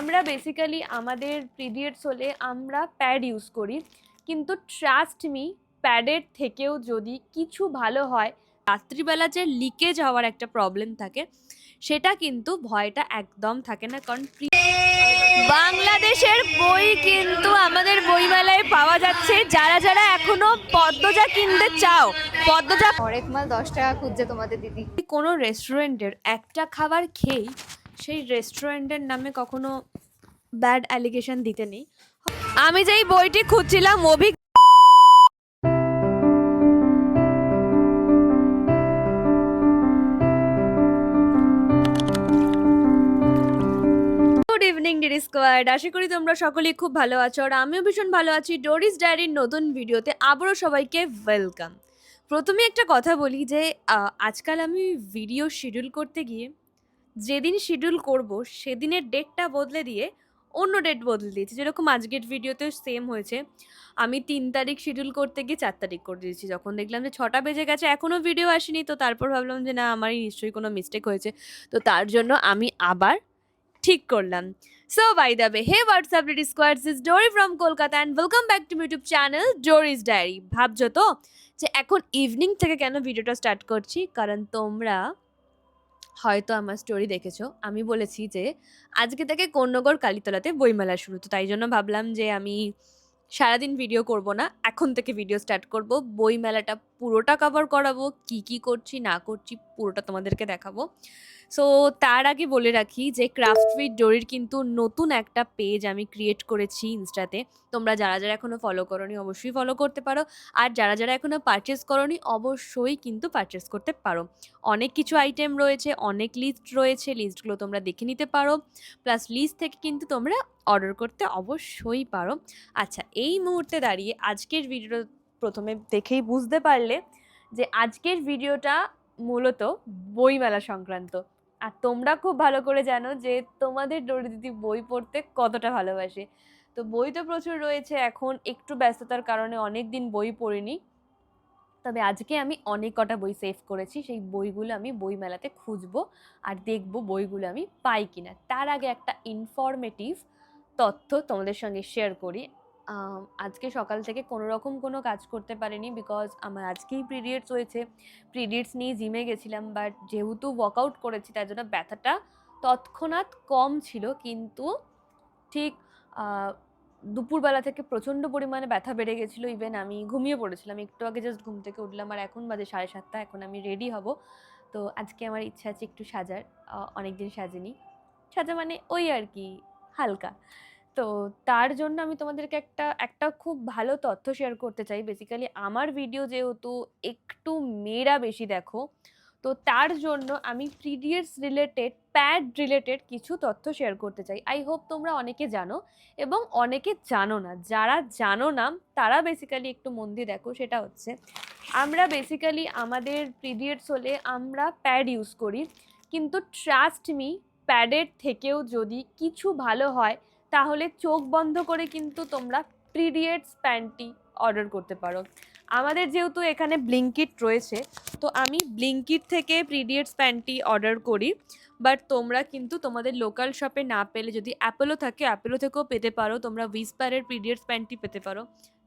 আমরা বেসিক্যালি আমাদের পিরিয়ডস হলে আমরা প্যাড ইউজ করি, কিন্তু ট্রাস্ট মি, প্যাডের থেকেও যদি কিছু ভালো হয়, রাত্রিবেলা যে লিকেজ হওয়ার একটা প্রবলেম থাকে সেটা কিন্তু ভয়টা একদম থাকে না। কারণ বাংলাদেশের বই কিন্তু আমাদের বইমেলায় পাওয়া যাচ্ছে। যারা যারা এখনো পদ্মজা কিনতে চাও, পদ্মজা হরেক মাল 10 টাকা খুঁজছে তোমাদের দিদি। কোনো রেস্টুরেন্টের একটা খাবার খেয়েই সেই রেস্টুরেন্টের নামে কখনো ব্যাড অ্যালিগেশন দিতে নেই। আমি যেই বইটি খুঁজছিলাম গুড ইভিনিং ডিডি স্কোয়াড, আশা করি তোমরা সকলেই খুব ভালো আছো আর আমিও ভীষণ ভালো আছি। ডোরিস ডায়েরির নতুন ভিডিওতে আবারও সবাইকে ওয়েলকাম। প্রথমে একটা কথা বলি যে আজকাল আমি ভিডিও শিডিউল করতে গিয়ে যেদিন শিডিউল করব সেদিনের ডেটটা বদলে দিয়ে অন্য ডেট বদলে দিয়েছি। যেরকম আজকের ভিডিওতে সেম হয়েছে, আমি 3 তারিখ শিডিউল করতে গিয়ে 4 তারিখ করে দিয়েছি। যখন দেখলাম যে 6টা বেজে গেছে এখনও ভিডিও আসেনি, তো তারপর ভাবলাম যে না, আমারই নিশ্চয়ই কোনো মিস্টেক হয়েছে। তো তার জন্য আমি আবার ঠিক করলাম। So by the way, hey WhatsApp DD squad, this Dori from Kolkata and welcome back to YouTube channel Dori's diary. ভাবছো তো যে এখন ইভিনিং থেকে কেন ভিডিওটা স্টার্ট করছি? কারণ তোমরা হয়তো আমার স্টোরি দেখেছো, আমি বলেছি যে আজকে থেকে কোন্নগর কালীতলাতে বইমেলা শুরু। তো তাই জন্য ভাবলাম যে আমি সারাদিন ভিডিও করব না, এখন থেকে ভিডিও স্টার্ট করব। বইমেলাটা পুরোটা কভার করাবো, কি কি করছি না করছি পুরোটা তোমাদেরকে দেখাবো। সো তার আগে বলে রাখি যে ক্রাফট উইথ ডোরির কিন্তু নতুন একটা পেজ আমি ক্রিয়েট করেছি ইনস্টাতে। তোমরা যারা যারা এখনও ফলো করোনি অবশ্যই ফলো করতে পারো, আর যারা যারা এখনও পারচেস করোনি অবশ্যই কিন্তু পারচেস করতে পারো। অনেক কিছু আইটেম রয়েছে, অনেক লিস্ট রয়েছে, লিস্টগুলো তোমরা দেখে নিতে পারো। প্লাস লিস্ট থেকে কিন্তু তোমরা অর্ডার করতে অবশ্যই পারো। আচ্ছা, এই মুহূর্তে দাঁড়িয়ে আজকের ভিডিওটা প্রথমে দেখেই বুঝতে পারলে যে আজকের ভিডিওটা মূলত বইমেলা সংক্রান্ত। আর তোমরা খুব ভালো করে জানো যে তোমাদের ডোরি দিদি বই পড়তে কতটা ভালোবাসে। তো বই তো প্রচুর রয়েছে, এখন একটু ব্যস্ততার কারণে অনেক দিন বই পড়িনি। তবে আজকে আমি অনেক কটা বই সেভ করেছি, সেই বইগুলো আমি বইমেলাতে খুঁজবো আর দেখবো বইগুলো আমি পাই কিনা। তার আগে একটা ইনফরমেটিভ তথ্য তোমাদের সঙ্গে শেয়ার করি। আজকে সকাল থেকে কোনো রকম কোনো কাজ করতে পারিনি, বিকজ আমার আজকেই পিরিয়ডস হয়েছে। পিরিয়ডস নিয়ে জিমে গেছিলাম, বাট যেহেতু ওয়ার্কআউট করেছি তার জন্য ব্যথাটা তৎক্ষণাৎ কম ছিল, কিন্তু ঠিক দুপুরবেলা থেকে প্রচণ্ড পরিমাণে ব্যথা বেড়ে গেছিলো। ইভেন আমি ঘুমিয়ে পড়েছিলাম, একটু আগে জাস্ট ঘুম থেকে উঠলাম আর এখন বাজে 7:30। এখন আমি রেডি হব। তো আজকে আমার ইচ্ছা আছে একটু সাজার, অনেকদিন সাজিনি। সাজা মানে ওই আর কি, হালকা। তো তার জন্য আমি তোমাদেরকে একটা একটা খুব ভালো তথ্য শেয়ার করতে চাই। বেসিক্যালি আমার ভিডিও যেহেতু একটু মেয়েরা বেশি দেখো, তো তার জন্য আমি পিরিয়ডস রিলেটেড, প্যাড রিলেটেড কিছু তথ্য শেয়ার করতে চাই। আই হোপ তোমরা অনেকে জানো এবং অনেকে জানো না। যারা জানো না তারা বেসিক্যালি একটু মন দিয়ে দেখো। সেটা হচ্ছে, আমরা বেসিক্যালি আমাদের পিরিয়ডস হলে আমরা প্যাড ইউজ করি, কিন্তু ট্রাস্ট মি, প্যাডের থেকেও যদি কিছু ভালো হয় তাহলে চোখ বন্ধ করে কিন্তু তোমরা পিরিয়ডস প্যান্টি অর্ডার করতে পারো। আমাদের যেহেতু এখানে ব্লিঙ্কিট রয়েছে, তো আমি ব্লিঙ্কিট থেকে পিরিয়ডস প্যান্টি অর্ডার করি। বাট তোমরা কিন্তু তোমাদের লোকাল শপে না পেলে, যদি অ্যাপোলো থাকে অ্যাপোলো থেকেও পেতে পারো। তোমরা উইসপারের পিরিয়ডস প্যান্টি পেতে পারো।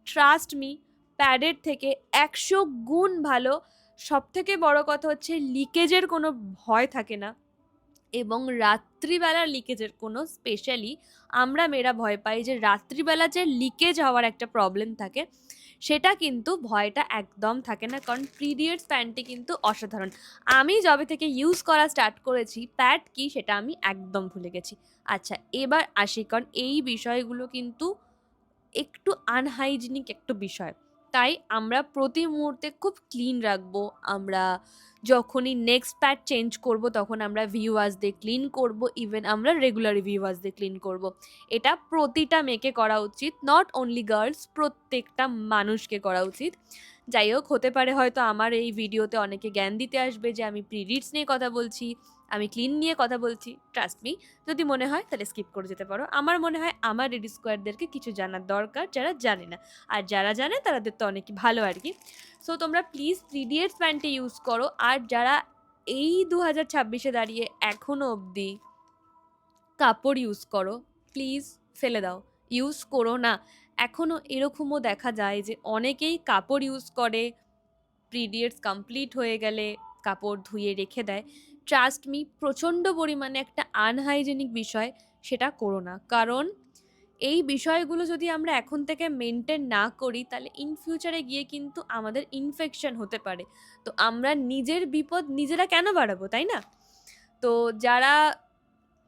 ট্রাস্ট মি, প্যাডের থেকে 100 গুণ ভালো। সবথেকে বড় কথা হচ্ছে লিকেজের কোনো ভয় থাকে না, এবং রাত্রিবেলার লিকেজের কোনো, স্পেশালি আমরা মেয়েরা ভয় পাই যে রাত্রিবেলা যে লিকেজ হওয়ার একটা প্রবলেম থাকে, সেটা কিন্তু ভয়টা একদম থাকে না। কারণ পিরিয়ডস প্যান্টটি কিন্তু অসাধারণ। আমি যবে থেকে ইউজ করা স্টার্ট করেছি প্যাড কি সেটা আমি একদম ভুলে গেছি। আচ্ছা, এবার আসি, কারণ এই বিষয়গুলো কিন্তু একটু আনহাইজিনিক একটা বিষয়। তাই আমরা প্রতি মুহূর্তে খুব ক্লিন রাখবো। আমরা যখনই নেক্সট প্যাড চেঞ্জ করব তখন আমরা ভিউয়ার্স দিয়ে ক্লিন করব। ইভেন আমরা রেগুলার ভিউয়ার্স দিয়ে ক্লিন করব। এটা প্রতিটা মেয়েকে করা উচিত, নট অনলি গার্লস, প্রত্যেকটা মানুষকে করা উচিত। যাই হোক, হতে পারে হয়তো আমার এই ভিডিওতে অনেকে জ্ঞান দিতে আসবে যে আমি পিরিয়ডস নিয়ে কথা বলছি, আমি ক্লিন নিয়ে কথা বলছি। ট্রাস্ট মি, যদি মনে হয় তাহলে স্কিপ করে যেতে পারো। আমার মনে হয় আমার ডিডি স্কোয়ারদেরকে কিছু জানার দরকার, যারা জানে না। আর যারা জানে তাদের তো অনেক ভালো আর কি। সো তোমরা প্লিজ পিরিয়ডস প্যান্টে ইউজ করো। আর যারা এই 2026-এ দাঁড়িয়ে এখনও অবধি কাপড় ইউজ করো, প্লিজ ফেলে দাও, ইউজ করো না। এখনও এরকমও দেখা যায় যে অনেকেই কাপড় ইউজ করে, পিরিয়ডস কমপ্লিট হয়ে গেলে কাপড় ধুয়ে রেখে দেয়। ট্রাস্ট মি, প্রচণ্ড পরিমাণে একটা আনহাইজেনিক বিষয়, সেটা করো না। কারণ এই বিষয়গুলো যদি আমরা এখন থেকে মেনটেন না করি তাহলে ইন ফিউচারে গিয়ে কিন্তু আমাদের ইনফেকশন হতে পারে। তো আমরা নিজের বিপদ নিজেরা কেন বাড়াবো, তাই না? তো যারা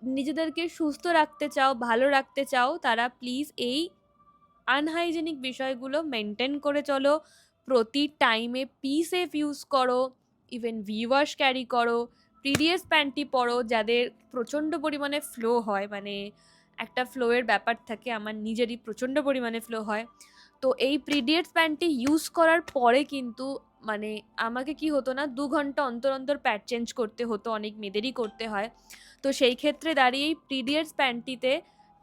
নিজেদেরকে সুস্থ রাখতে চাও, ভালো রাখতে চাও, তারা প্লিজ এই আনহাইজেনিক বিষয়গুলো মেনটেন করে চলো। প্রতি টাইমে সেফ ইউজ করো, ইভেন ওয়াশ ক্যারি করো, পিরিয়ডস প্যান্টি পরো যাদের প্রচণ্ড পরিমাণে ফ্লো হয়, মানে একটা ফ্লোয়ের ব্যাপার থাকে, আমার নিজেরই প্রচণ্ড পরিমাণে ফ্লো হয়। তো এই পিরিয়ডস প্যান্টি ইউজ করার পরে কিন্তু মানে আমাকে কি হতো না, 2 ঘন্টা অন্তর অন্তর প্যাড চেঞ্জ করতে হতো, অনেক মেয়েদেরই করতে হয়। তো সেই ক্ষেত্রে দাঁড়িয়ে এই পিরিয়ডস প্যান্টিতে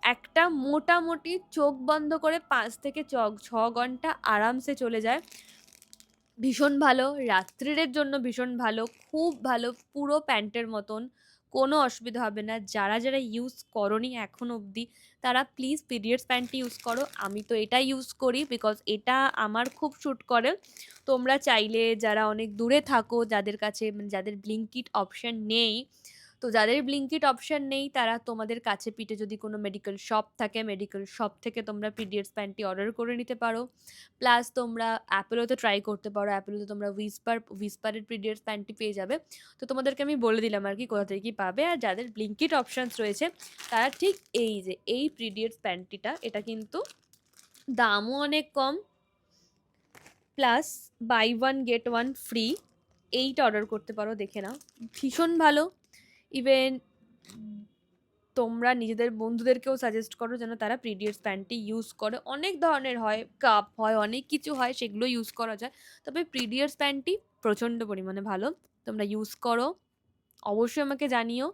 একটা মোটামুটি চোখ বন্ধ করে 5 থেকে 6 ঘন্টা আরামসে চলে যায়। ভীষণ ভালো, রাত্রিরের জন্য ভীষণ ভালো, খুব ভালো, পুরো প্যান্টের মতন, কোনো অসুবিধা হবে না। যারা যারা ইউজ করনি এখন অবধি তারা প্লিজ পিরিয়ডস প্যান্টটি ইউজ করো। আমি তো এটা ইউজ করি বিকজ এটা আমার খুব শ্যুট করে। তোমরা চাইলে যারা অনেক দূরে থাকো, যাদের কাছে মানে যাদের ব্লিঙ্কিট অপশান নেই, তো যাদের ব্লিঙ্কিট অপশান নেই তারা তোমাদের কাছে পিঠে যদি কোনো মেডিকেল শপ থাকে, মেডিকেল শপ থেকে তোমরা পিরিয়ডস প্যান্টটি অর্ডার করে নিতে পারো। প্লাস তোমরা অ্যাপেলোতে ট্রাই করতে পারো, অ্যাপেলোতে তোমরা উইসপারের পিরিয়ডস প্যান্টটি পেয়ে যাবে। তো তোমাদেরকে আমি বলে দিলাম আর কি কোথা থেকে কী পাবে। আর যাদের ব্লিঙ্কিট অপশানস রয়েছে তারা ঠিক এই যে এই পিরিয়ডস প্যান্টটিটা, এটা কিন্তু দামও অনেক কম, plus buy one get one free, এইটা অর্ডার করতে পারো, দেখে নাও, ভীষণ ভালো। ইভেন তোমরা নিজেদের বন্ধুদেরকেও সাজেস্ট করো যেন তারা পিরিয়ডস প্যান্টটি ইউজ করে। অনেক ধরনের হয়, কাপ হয়, অনেক কিছু হয়, সেগুলো ইউজ করা যায়। তবে পিরিয়ডস প্যান্টটি প্রচণ্ড পরিমাণে ভালো, তোমরা ইউজ করো। অবশ্যই আমাকে জানিও,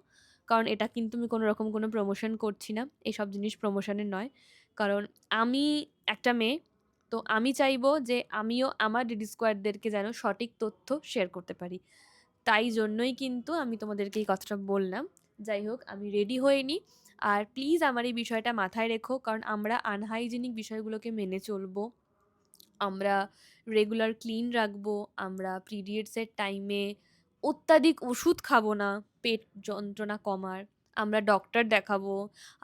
কারণ এটা কিন্তু আমি কোনো রকম কোনো প্রমোশন করছি না, এইসব জিনিস প্রমোশনের নয়। কারণ আমি একটা মেয়ে, তো আমি চাইবো যে আমিও আমার ডিডি স্কোয়াডদেরকে যেন সঠিক তথ্য শেয়ার করতে পারি। তাই জন্যই কিন্তু আমি তোমাদেরকে এই কথাটা বললাম। যাই হোক, আমি রেডি হয়ে নিই। আর প্লিজ আমার এই বিষয়টা মাথায় রেখো, কারণ আমরা আনহাইজেনিক বিষয়গুলোকে মেনে চলবো, আমরা রেগুলার ক্লিন রাখবো, আমরা পিরিয়ডসের টাইমে অত্যাধিক ওষুধ খাবো না পেট যন্ত্রণা কমার, আমরা ডক্টর দেখাবো।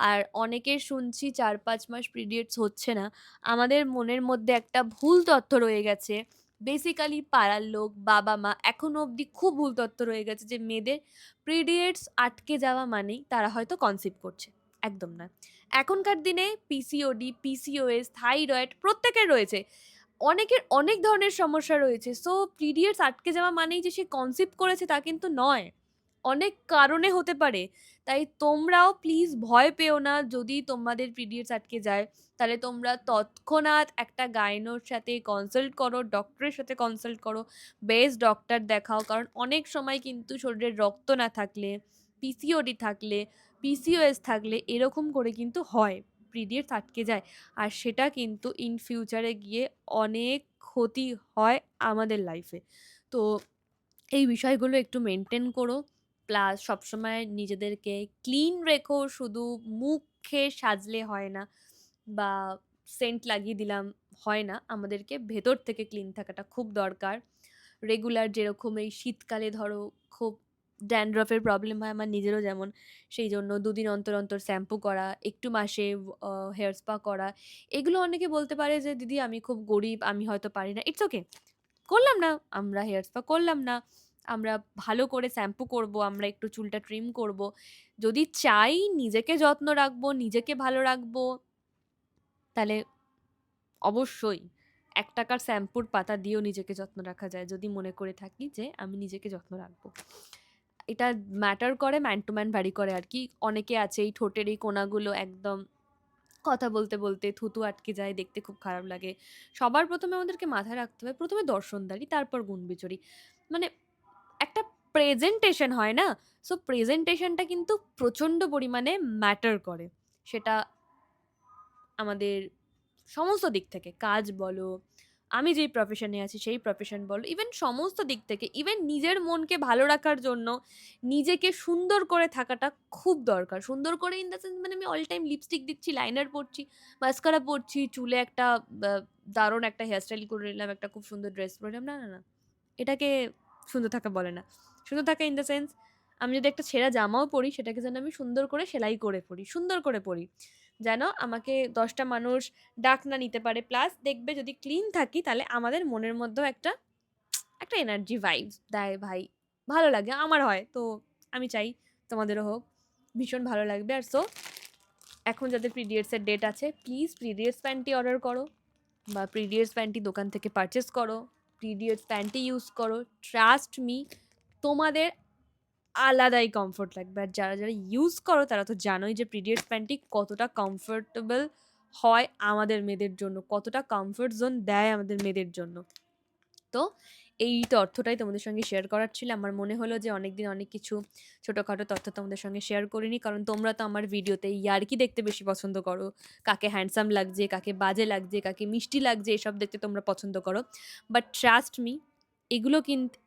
আর অনেকের শুনছি 4-5 মাস পিরিয়ডস হচ্ছে না। আমাদের মনের মধ্যে একটা ভুল তথ্য রয়ে গেছে, বেসিক্যালি পাড়ার লোক, বাবা মা, এখনও অবধি খুব ভুল তথ্য রয়ে গেছে যে মেয়েদের পিরিয়ডস আটকে যাওয়া মানেই তারা হয়তো কনসিভ করছে। একদম না। এখনকার দিনে পিসিওডি, পিসিওএস, থাইরয়েড প্রত্যেকের রয়েছে, অনেকের অনেক ধরনের সমস্যা রয়েছে। সো পিরিয়ডস আটকে যাওয়া মানেই যে সে কনসিভ করেছে তা কিন্তু নয়, অনেক কারণে হতে পারে। তাই তোমরাও প্লিজ ভয় পেও না, যদি তোমাদের পিরিয়ডস আটকে যায় তাহলে তোমরা তৎক্ষণাৎ একটা গাইনোর সাথে কনসাল্ট করো, ডক্টরের সাথে কনসাল্ট করো, বেস্ট ডক্টর দেখাও। কারণ অনেক সময় কিন্তু শরীরে রক্ত না থাকলে, পিসিওডি থাকলে, পিসিওএস থাকলে এরকম করে কিন্তু হয়, পিরিয়ডস আটকে যায়। আর সেটা কিন্তু ইন ফিউচারে গিয়ে অনেক ক্ষতি হয় আমাদের লাইফে। তো এই বিষয়গুলো একটু মেনটেন করো। প্লাস সবসময় নিজেদেরকে ক্লিন রেখো, শুধু মুখে সাজলে হয় না বা সেন্ট লাগিয়ে দিলাম হয় না, আমাদেরকে ভেতর থেকে ক্লিন থাকাটা খুব দরকার। রেগুলার যেরকম এই শীতকালে ধরো খুব ড্যান্ড্রফের প্রবলেম হয় আমার নিজেরও যেমন, সেই জন্য 2 দিন অন্তর অন্তর শ্যাম্পু করা, একটু মাসে হেয়ার স্পা করা। এগুলো অনেকে বলতে পারে যে দিদি আমি খুব গরিব, আমি হয়তো পারি না, ইটস ওকে, করলাম না, আমরা হেয়ার স্পা করলাম না, আমরা ভালো করে শ্যাম্পু করব, আমরা একটু চুলটা ট্রিম করব। যদি চাই নিজেকে যত্ন রাখবো, নিজেকে ভালো রাখবো, তাহলে অবশ্যই 1 টাকার শ্যাম্পুর পাতা দিয়েও নিজেকে যত্ন রাখা যায়, যদি মনে করে থাকি যে আমি নিজেকে যত্ন রাখবো। এটা ম্যাটার করে, ম্যান টু ম্যান ভ্যারি করে আর কি। অনেকে আছে এই ঠোঁটের এই কোণাগুলো একদম কথা বলতে বলতে থুতু আটকে যায়, দেখতে খুব খারাপ লাগে। সবার প্রথমে আমাদেরকে মাথায় রাখতে হবে, প্রথমে দর্শনদারি, তারপর গুণবিচরি। মানে একটা প্রেজেন্টেশন হয় না, সো প্রেজেন্টেশনটা কিন্তু প্রচণ্ড পরিমাণে ম্যাটার করে। সেটা আমাদের সমস্ত দিক থেকে, কাজ বলো, আমি যেই প্রফেশনে আছি সেই প্রফেশন বলো, ইভেন সমস্ত দিক থেকে, ইভেন নিজের মনকে ভালো রাখার জন্য নিজেকে সুন্দর করে থাকাটা খুব দরকার। সুন্দর করে ইন দ্য সেন্স মানে আমি অল টাইম লিপস্টিক দিচ্ছি, লাইনার পরছি, মাস্কারা পরছি, চুলে একটা দারুণ একটা হেয়ারস্টাইল করে নিলাম, একটা খুব সুন্দর ড্রেস পরে নিলাম, না না না, এটাকে সুন্দর থাকা বলে না। সুন্দর থাকা ইন দ্য সেন্স আমি যদি একটা ছেঁড়া জামাও পরি সেটাকে যেন আমি সুন্দর করে সেলাই করে পরি, সুন্দর করে পরি, যেন আমাকে 10টা মানুষ ডাক না নিতে পারে। প্লাস দেখবে যদি ক্লিন থাকি তাহলে আমাদের মনের মধ্যেও একটা একটা এনার্জি ভাইবস দেয় ভাই, ভালো লাগে, আমার হয় তো। আমি চাই তোমাদেরও হোক, ভীষণ ভালো লাগবে। আর সো এখন যাদের পিরিয়ডসের ডেট আছে প্লিজ পিরিয়ডস প্যান্টি অর্ডার করো বা পিরিয়ডস প্যান্টি দোকান থেকে পারচেস করো, পিরিয়ডস প্যান্টি ইউজ করো, ট্রাস্ট মি, তোমাদের আলাদাই কমফোর্ট লাগবে। আর যারা যারা ইউজ করো তারা তো জানোই যে পিরিয়ডস প্যান্টি কতটা কমফোর্টেবল হয় আমাদের মেয়েদের জন্য, কতটা কমফোর্ট জোন দেয় আমাদের মেয়েদের জন্য। তো এই তথ্যটাই তোমাদের সঙ্গে শেয়ার করার ছিল। আমার মনে হলো যে অনেকদিন অনেক কিছু ছোটোখাটো তথ্য তোমাদের সঙ্গে শেয়ার করিনি, কারণ তোমরা তো আমার ভিডিওতে ইয়ার্কি দেখতে বেশি পছন্দ করো, কাকে হ্যান্ডসাম লাগছে, কাকে বাজে লাগছে, কাকে মিষ্টি লাগছে, এসব দেখতে তোমরা পছন্দ করো। বাট ট্রাস্ট মি,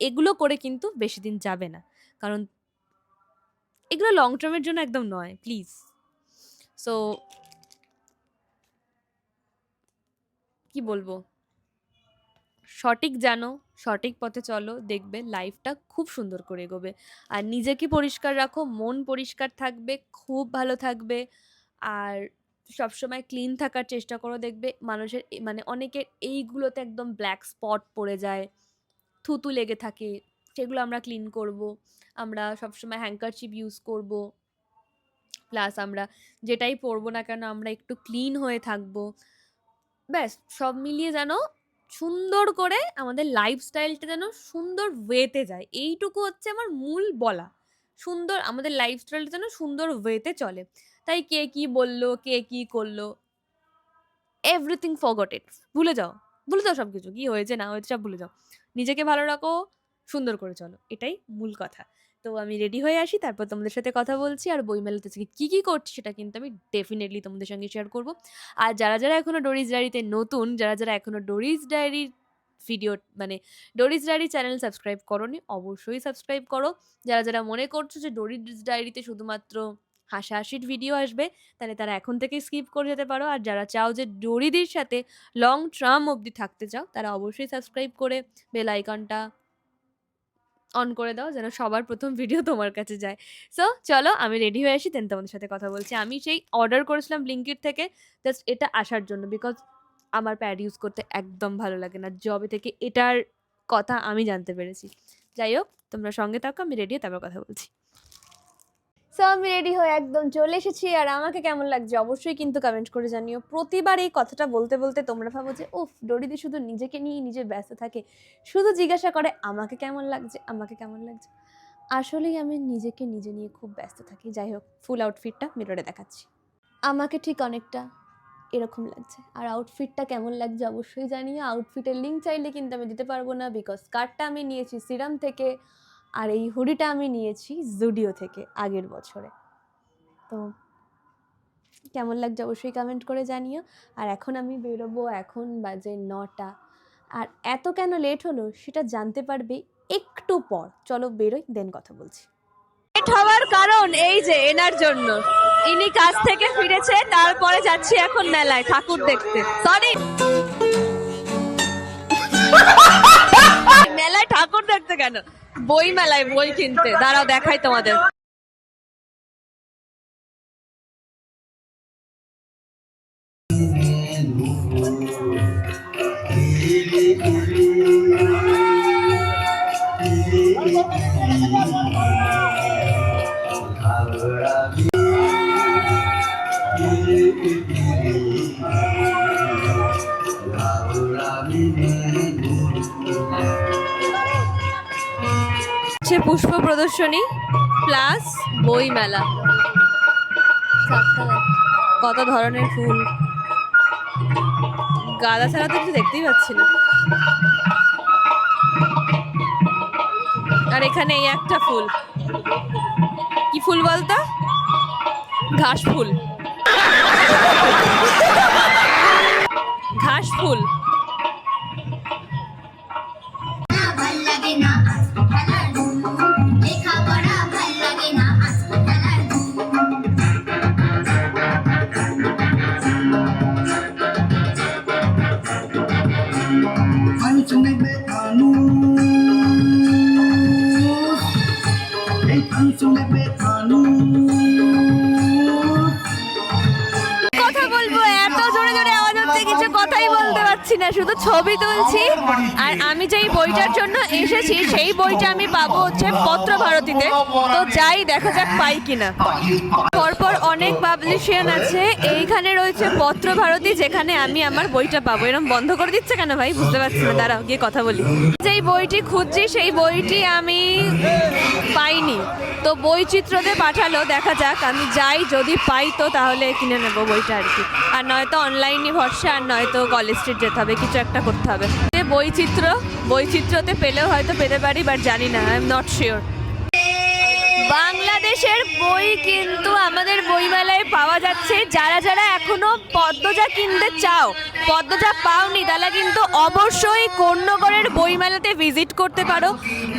এগুলো করে কিন্তু বেশি দিন যাবে না, কারণ এগুলো লং টার্মের জন্য একদম নয়, প্লিজ। সো কি বলবো, সঠিক জানো, সঠিক পথে চলো, দেখবে লাইফটা খুব সুন্দর করে এগোবে। আর নিজেকে পরিষ্কার রাখো, মন পরিষ্কার থাকবে, খুব ভালো থাকবে। আর সবসময় ক্লিন থাকার চেষ্টা করো, দেখবে মানুষের মানে অনেকের এইগুলোতে একদম ব্ল্যাক স্পট পড়ে যায়, থুতু লেগে থাকে, সেগুলো আমরা ক্লিন করব। আমরা সবসময় হ্যাঙ্কারচিপ ইউজ করব, প্লাস আমরা যেটাই পরবো না কেন আমরা একটু ক্লিন হয়ে থাকবো। ব্যাস সব মিলিয়ে যেন সুন্দর করে আমাদের লাইফস্টাইলটা যেন সুন্দর ওয়েতে যায়, এইটুকু হচ্ছে আমার মূল বলা। সুন্দর আমাদের লাইফস্টাইলটা যেন সুন্দর ওয়েতে চলে। তাই কে কি বললো, কে কি করলো, এভরিথিং ফরগট ইট, ভুলে যাও, ভুলে যাও সব কিছু, কি হয়েছে না হয়েছে সব ভুলে যাও, নিজেকে ভালো রাখো, সুন্দর করে চলো, এটাই মূল কথা। তো আমি রেডি হয়ে আসি, তারপর তোমাদের সাথে কথা বলছি। আর বইমেলাতে কী কী করছি সেটা কিন্তু আমি ডেফিনেটলি তোমাদের সঙ্গে শেয়ার করব। আর যারা যারা এখনও ডোরিস ডায়েরিতে নতুন, যারা যারা এখনও ডোরিস ডায়েরির ভিডিও মানে ডোরিস ডায়েরি চ্যানেল সাবস্ক্রাইব করোনি, অবশ্যই সাবস্ক্রাইব করো। যারা যারা মনে করছো যে ডোরিস ডায়েরিতে শুধুমাত্র হাসাহাসির ভিডিও আসবে, তাহলে তারা এখন থেকে স্কিপ করে যেতে পারো। আর যারা চাও যে ডোরিদির সাথে লং টার্ম অবধি থাকতে চাও, তারা অবশ্যই সাবস্ক্রাইব করে বেল আইকনটা অন করে দাও, যেন সবার প্রথম ভিডিও তোমার কাছে যায়। সো চলো আমি রেডি হয়ে আসি, দেন তোমাদের সাথে কথা বলছি। আমি সেই অর্ডার করেছিলাম ব্লিঙ্কিট থেকে জাস্ট এটা আসার জন্য, বিকজ আমার প্যাড ইউজ করতে একদম ভালো লাগে না, জবে থেকে এটার কথা আমি জানতে পেরেছি। যাই হোক, তোমরা সঙ্গে থাকো, আমি রেডি হয়ে তারপর কথা বলছি। সো আমি রেডি হয়ে একদম চলে এসেছি। আর আমাকে কেমন লাগছে অবশ্যই কিন্তু কমেন্ট করে জানিও। প্রতিবার এই কথাটা বলতে বলতে তোমরা ভাবো যে উফ, ডোরিদি শুধু নিজেকে নিয়ে নিজে ব্যস্ত থাকে, শুধু জিজ্ঞাসা করে আমাকে কেমন লাগছে, আমাকে কেমন লাগছে। আসলেই আমি নিজেকে নিজে নিয়ে খুব ব্যস্ত থাকি। যাই হোক, ফুল আউটফিটটা মিররে দেখাচ্ছি। আমাকে ঠিক অনেকটা এরকম লাগছে। আর আউটফিটটা কেমন লাগছে অবশ্যই জানিও। আউটফিটের লিঙ্ক চাইলে কিন্তু আমি দিতে পারবো না, বিকজ স্কার্টটা আমি নিয়েছি সিরাম থেকে, আর এই হুডিটা আমি নিয়েছি জুডিও থেকে আগের বছরে। তো কেমন লাগছে অবশ্যই কমেন্ট করে জানিও। আর এখন আমি বেরোবো, এখন বাজে 9টা। আর এত কেন লেট হলো সেটা জানতে পারবে একটু পর। চলো বেরোই, দেন কথা বলছি। লেট হওয়ার কারণ এই যে এনার জন্য, ইনি কাজ থেকে ফিরেছে, তারপরে যাচ্ছি এখন মেলায় ঠাকুর দেখতে। সরি, মেলায় ঠাকুর দেখতে কেন, বই মেলায় বই কিনতে। দাঁড়াও দেখাই তোমাদের। পুষ্প প্রদর্শনী প্লাস বই মেলা, কত ধরনের ফুল, গাঁদা ছাড়া তো কিছু দেখতেই পাচ্ছি না। আর এখানে এই একটা ফুল, কি ফুল বলতো, ঘাস ফুল, ঘাস ফুল। না, শুধু ছবি তুলছি। আর আমি যেই বইটার জন্য এসেছি সেই বইটা আমি পাবো হচ্ছে পত্রভারতীতে। তো যাই, দেখা যাক পাই কিনা। পরপর অনেক পাবলিশন আছে, এইখানে রয়েছে পত্রভারতী যেখানে আমি আমার বইটা পাবো। এরকম বন্ধ করে দিচ্ছে কেন ভাই, বুঝতে পারছি না, দাঁড়াও গিয়ে কথা বলি। যেই বইটি খুঁজছি সেই বইটি আমি পাইনি, তো বইচিত্রতে পাঠালো, দেখা যাক আমি যাই, যদি পাই তো তাহলে কিনে নেবো বইটা আর কি। আর নয়তো অনলাইনে ভরসা, আর নয়তো কলেজ স্ট্রিট যেতে হবে, কিছু একটা করতে হবে। যে বইচিত্রতে পেলেও হয়তো পেতে পারি, বাট জানি না, আই এম নট শিওর। বাংলাদেশের বই কিন্তু আমাদের বইমেলায় পাওয়া যাচ্ছে। যারা যারা এখনো পদ্মজা কিনতে চাও, পদ্মজা পাওনি, তাহলে কিন্তু অবশ্যই কোন্নগরের বইমেলাতে ভিজিট করতে পারো।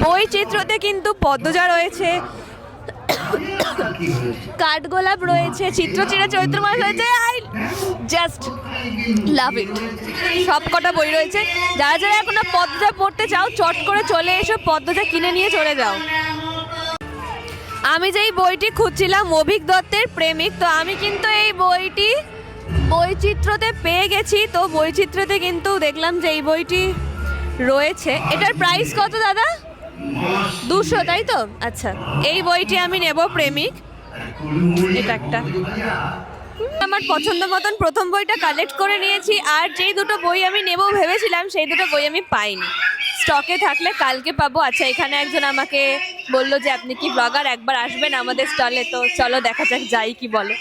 বইচিত্রতে কিন্তু পদ্মজা রয়েছে, কাঠগোলাপ রয়েছে, চিত্রচেরা চৈত্র মাস রয়েছে। আই জাস্ট লাভ ইট। সব কটা বই রয়েছে। যারা যারা এখনো পদ্মজা পড়তে চাও, চট করে চলে এসো, পদ্মজা কিনে নিয়ে চলে যাও। আমি যেই বইটি খুঁজছিলাম অভিক দত্তের প্রেমিক, তো আমি কিন্তু এই বইটি বইচিত্রতে পেয়ে গেছি। তো বইচিত্রতে কিন্তু দেখলাম যে এই বইটি রয়েছে। এটার প্রাইস কত দাদা? 200, তাই তো? আচ্ছা, এই বইটি আমি নেব, প্রেমিক। এটা একটা আমার পছন্দ মতন প্রথম বইটা কালেক্ট করে নিয়েছি। আর যেই দুটো বই আমি নেব ভেবেছিলাম সেই দুটো বই আমি পাইনি। স্টকে থাকলে কালকে পাবো। আচ্ছা, এখানে একজন আমাকে বললো যে আপনি কি ব্লগার, একবার আসবেন আমাদের স্টলে, তো চলো দেখা যাক যাই কি বলে।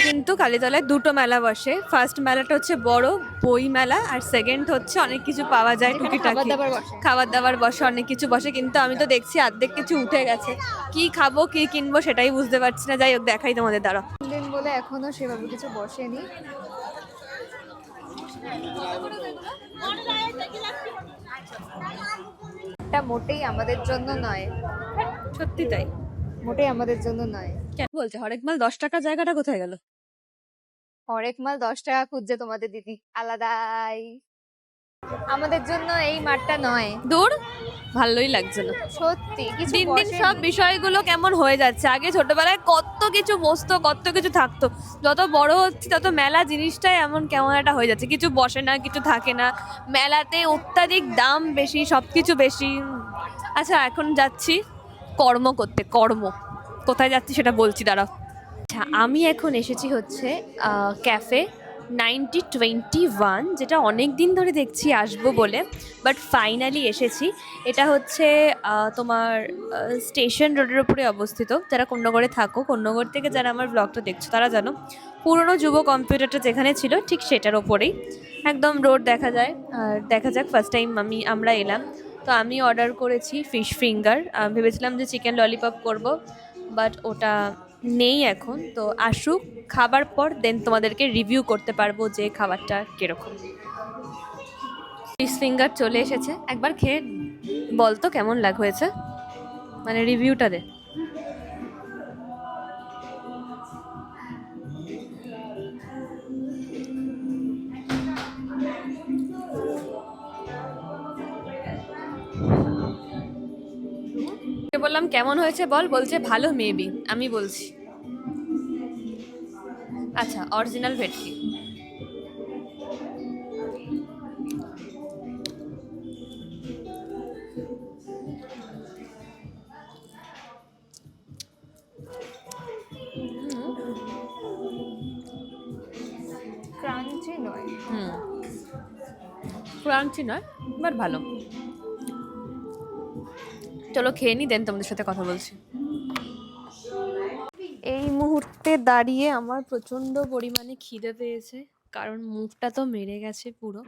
কিন্তু কালীতলায় দুটো মেলা বসে। ফার্স্ট মেলাটা হচ্ছে বড় বই মেলা, আর সেকেন্ড হচ্ছে অনেক কিছু পাওয়া যায় টুকিটাকি, খাবার দাবার বসে, অনেক কিছু বসে। কিন্তু আমি তো দেখছি অর্ধেক কিছু উঠে গেছে, কি খাবো কি কিনবো সেটাই বুঝতে পারছি না। যাই হোক, দেখাই তোমাদের, দ্বারা দিন বলে এখনো সেভাবে কিছু বসেনি। এটা মোটেই আমাদের জন্য নয়, সত্যি তাই, মোটেই আমাদের জন্য নয়। কেন বলছে হরেক মাল 10 টাকা, জায়গাটা কোথায় গেল? হরেক মাল 10 টাকা খুঁজছে তোমাদের দিদি, আলাদাই। আমাদের জন্য এই মাঠটা নয়। দূর, ভালোই লাগছে না সত্যি কিছু দিন দিন বসেনি। সব বিষয়গুলো কেমন হয়ে যাচ্ছে। আগে ছোটবেলায় কত কিছু বসতো, কত কিছু থাকতো। যত বড় হচ্ছে তত মেলা জিনিসটাই এমন কেমন একটা হয়ে যাচ্ছে, কিছু বসে না, কিছু থাকে না। মেলাতে অত্যাধিক দাম বেশি, সব কিছু বেশি। আচ্ছা, এখন যাচ্ছি কর্ম করতে। কোথায় যাচ্ছি সেটা বলছি, দাঁড়াও। আচ্ছা, আমি এখন এসেছি হচ্ছে ক্যাফে 9021, যেটা অনেক দিন ধরে দেখছি আসবো বলে, বাট ফাইনালি এসেছি। এটা হচ্ছে তোমার স্টেশন রোডের উপরে অবস্থিত। যারা কোন্নগরে থাকো, কোন্নগর থেকে যারা আমার ব্লগটা দেখছো তারা জানো, পুরনো যুব কম্পিউটারটা যেখানে ছিল ঠিক সেটার ওপরেই একদম রোড দেখা যায়। আর দেখা যাক, ফার্স্ট টাইম আমরা এলাম। তো আমি অর্ডার করেছি ফিশ ফিঙ্গার। ভেবেছিলাম যে চিকেন ললিপপ করব, বাট ওটা নেই এখন। তো আসুক, খাবার পর দেন তোমাদেরকে রিভিউ করতে পারবো যে খাবারটা কিরকম। ফিশ ফিঙ্গার চলে এসেছে, একবার খেয়ে বল তো কেমন হয়েছে, মানে রিভিউটা দে। বললাম কেমন হয়েছে বল, বলছে ভালো মেবি। আমি বলছি আচ্ছা, অরিজিনাল ভেটকি। ক্রাঞ্চি নয়। ক্রাঞ্চি নয়, বাট ভালো। চলো খেয়ে নি, দেন তোমাদের সাথে কথা বলছি। এই মুহূর্তে দাঁড়িয়ে আমার প্রচণ্ড পরিমাণে খিদে পেয়েছে, কারণ মুখটা তো মেরে গেছে পুরো।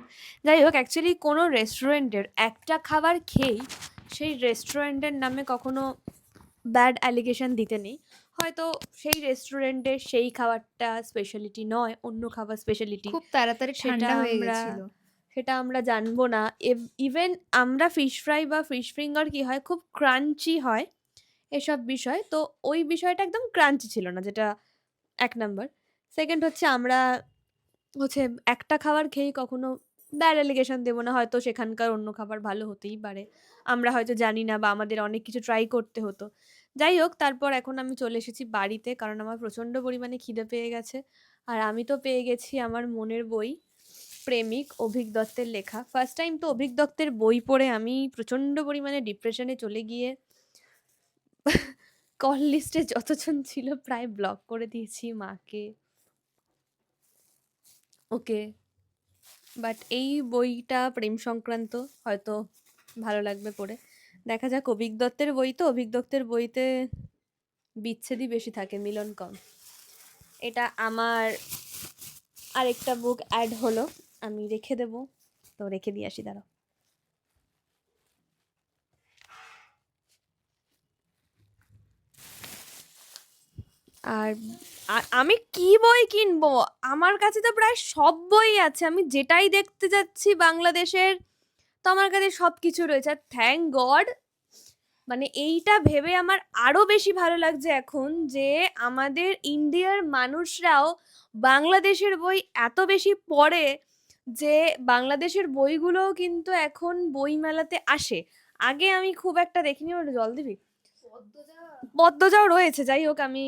যাই হোক, অ্যাকচুয়ালি কোনো রেস্টুরেন্টের একটা খাবার খেয়েই সেই রেস্টুরেন্টের নামে কখনো ব্যাড অ্যালিগেশন দিতে নেই। হয়তো সেই রেস্টুরেন্টের সেই খাবারটা স্পেশালিটি নয়, অন্য খাবার স্পেশালিটি, খুব তাড়াতাড়ি ঠান্ডা হয়ে গেছিল। সেটা আমরা জানবো না। ইভেন আমরা ফিশ ফ্রাই বা ফিশ ফিঙ্গার কি হয়, খুব ক্রাঞ্চি হয় এসব বিষয়। তো ওই বিষয়টা একদম ক্রাঞ্চি ছিল না, যেটা এক নাম্বার। সেকেন্ড হচ্ছে আমরা হচ্ছে একটা খাবার খেয়েই কখনো ব্যাড অ্যালিগেশন দেবো না। হয়তো সেখানকার অন্য খাবার ভালো হতেই পারে, আমরা হয়তো জানি না, বা আমাদের অনেক কিছু ট্রাই করতে হতো। যাই হোক, তারপর এখন আমি চলে এসেছি বাড়িতে, কারণ আমার প্রচণ্ড পরিমাণে খিদে পেয়ে গেছে। আর আমি তো পেয়ে গেছি আমার মনের বই প্রেমিক অভিক দত্তের লেখা। ফার্স্ট টাইম তো অভিক দত্তের বই পড়ে আমি প্রচণ্ড পরিমাণে ডিপ্রেশনে চলে গিয়ে কল লিস্টে যতজন ছিল প্রায় ব্লক করে দিয়েছি মাকে। ওকে, বাট এই বইটা প্রেম সংক্রান্ত, হয়তো ভালো লাগবে পড়ে। দেখা যাক, অভিক দত্তের বই তো, অভিক দত্তের বইতে বিচ্ছেদই বেশি থাকে, মিলন কম। এটা আমার আরেকটা বুক অ্যাড হলো, আমি রেখে দেব, তো রেখে দিয়ে আসি, দাঁড়াও। আর আমি কি বই কিনবো, আমার কাছে তো প্রায় সব বই আছে, আমি যেটাই দেখতে যাচ্ছি বাংলাদেশের, তো আমার কাছে সব কিছু রয়েছে। আর থ্যাংক গড, মানে এইটা ভেবে আমার আরো বেশি ভালো লাগছে এখন যে আমাদের ইন্ডিয়ার মানুষরাও বাংলাদেশের বই এত বেশি পড়ে যে বাংলাদেশের বইগুলোও কিন্তু এখন বইমেলাতে আসে। আগে আমি খুব একটা দেখিনি। ওটা জল দিবি? পদ্মজাও রয়েছে। যাই হোক, আমি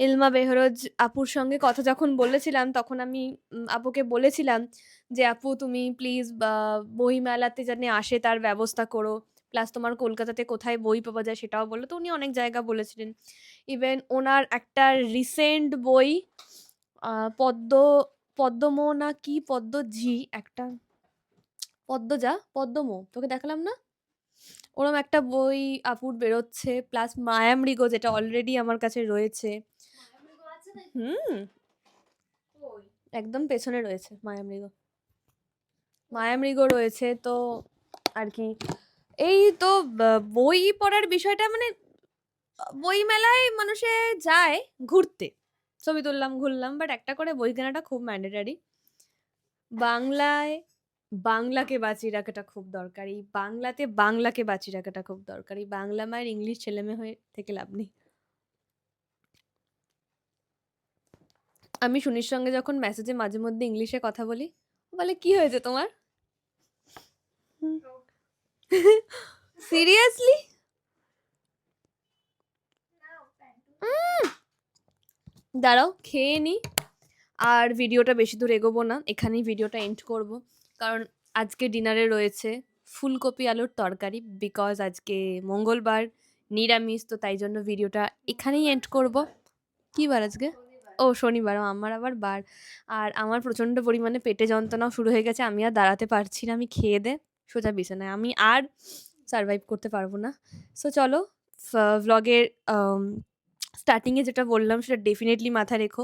ইলমা বেহরোজ আপুর সঙ্গে কথা যখন বলেছিলাম, তখন আমি আপুকে বলেছিলাম যে আপু তুমি প্লিজ বই মেলাতে জানি আসে তার ব্যবস্থা করো, প্লাস তোমার কলকাতাতে কোথায় বই পাওয়া যায় সেটাও বললো। তো উনি অনেক জায়গা বলেছিলেন। ইভেন ওনার একটা রিসেন্ট বই পদ্ম পদ্মমো না কি পদ্মঝি, একটা পদ্মজা পদ্মমো, তোকে দেখালাম না, ওরম একটা বই আপুর বেরোচ্ছে, প্লাস মায়ামৃগ যেটা অলরেডি আমার কাছে রয়েছে। হুম, একদম পেছনে রয়েছে মায়ামৃগ, মায়ামৃগ রয়েছে। তো আর কি, এই তো বই পড়ার বিষয়টা, মানে বই মেলায় মানুষে যায় ঘুরতে, ছবি তুললাম, ঘুরলাম, বাট একটা করে বই কেনাটা খুব ম্যান্ডেটারি। বাংলায় বাংলাকে বাঁচিয়ে রাখাটা খুব দরকারি, বাংলাতে বাংলাকে বাঁচিয়ে রাখাটা খুব দরকারি। বাংলা মায়ের ইংলিশ ছেলেমেয়ে হয়ে থেকে লাভ নেই। আমি সুনির সঙ্গে যখন মেসেজে মাঝে মধ্যে ইংলিশে কথা বলি, ও বলে কি হয়েছে তোমার, সিরিয়াসলি। দাঁড়াও খেয়ে নি, আর ভিডিওটা বেশি দূর এগোবো না, এখানেই ভিডিওটা এন্ড করব। কারণ আজকে ডিনারে রয়েছে ফুলকপি আলুর তরকারি, বিকজ আজকে মঙ্গলবার, নিরামিষ, তো তাই জন্য ভিডিওটা এখানেই এন্ড করব। কি বার আজকে? ও শনিবার, আমার আবার বার। আর আমার প্রচণ্ড পরিমাণে পেটে যন্ত্রণাও শুরু হয়ে গেছে, আমি আর দাঁড়াতে পারছি না, আমি খেয়ে দে সোজা বিছানায়, আমি আর সারভাইভ করতে পারবো না। সো চলো, ভ্লগের স্টার্টিংয়ে যেটা বললাম সেটা ডেফিনেটলি মাথায় রেখো।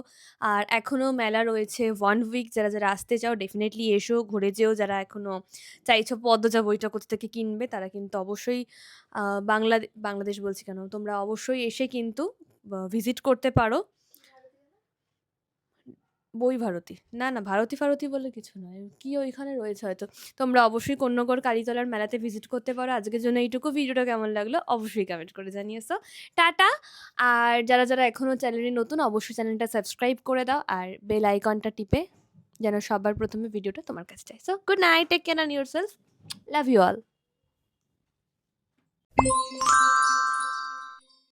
আর এখনও মেলা রয়েছে 1 উইক, যারা যারা আসতে চাও ডেফিনেটলি এসো, ঘুরে যেও। যারা এখনও চাইছো পদ্মজা বইটা কোথা থেকে কিনবে, তারা কিন্তু অবশ্যই বাংলাদেশ বলছি কেন, তোমরা অবশ্যই এসে কিন্তু ভিজিট করতে পারো। বই ভারতী, না না, ভারতী ফারতী বলে কিছু নয়, কি ওইখানে রয়েছে হয়তো। তোমরা অবশ্যই কন্যগড় কালীতলার মেলাতে ভিজিট করতে পারো। আজকের জন্য এইটুকু, ভিডিওটা কেমন লাগলো অবশ্যই কমেন্ট করে জানিয়েছো। টাটা। আর যারা যারা এখনও চ্যানেলে নতুন, অবশ্যই চ্যানেলটা সাবস্ক্রাইব করে দাও, আর বেল আইকনটা টিপে যেন সবার প্রথমে ভিডিওটা তোমার কাছে যায়। So good night, take care on your self, love you all.